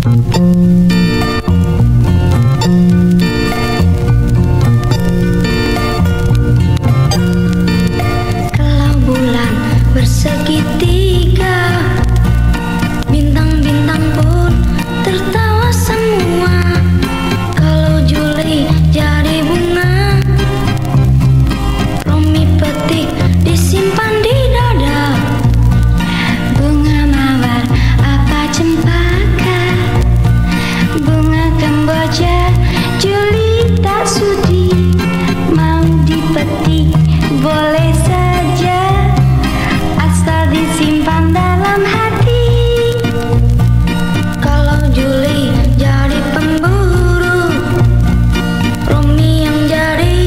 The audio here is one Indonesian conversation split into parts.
Kalau bulan bersegitiga, bintang-bintang pun tertawa semua. Kalau Juli jadi bunga, Romi petik disimpan di dada. Bunga mawar apa cempaka, bunga kemboja, Juli tak sudi. Mau dipetik boleh saja, asal disimpan dalam hati. Kalau Juli jadi pemburu, Romi yang jadi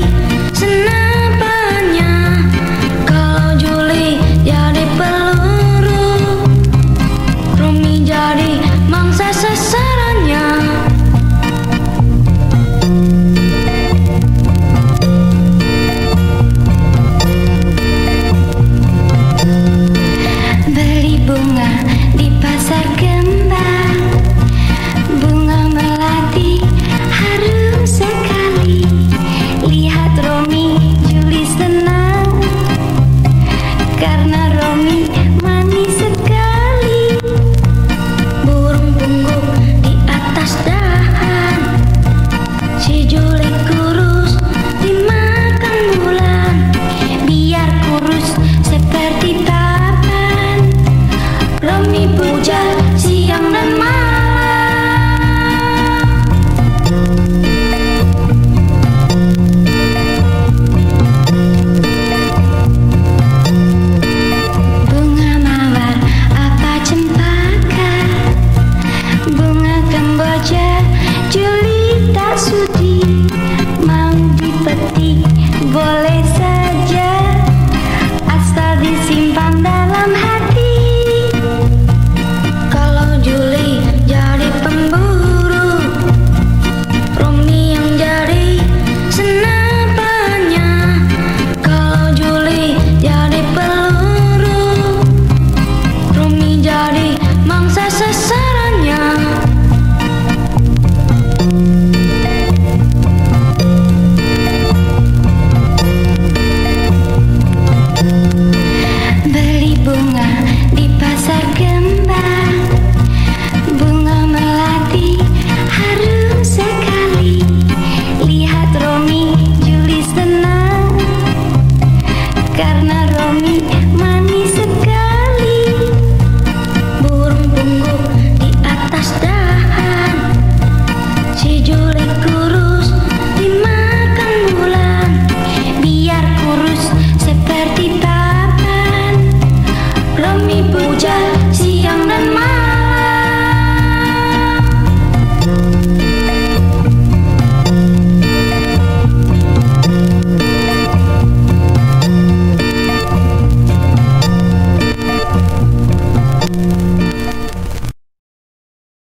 senapannya. Kalau Juli jadi peluru, Romi jadi mangsa sasarannya. Beli bunga di pasar kembang, bunga melati harum sekali. Lihat Romi, Juli senang karena Romi manis sekali. Burung pungguk di atas dahan, si Juli kurus dimakan bulan. Biar kurus seperti papan, Romi puja siang dan malam. Bunga mawar apa cempaka, bunga kemboja, Juli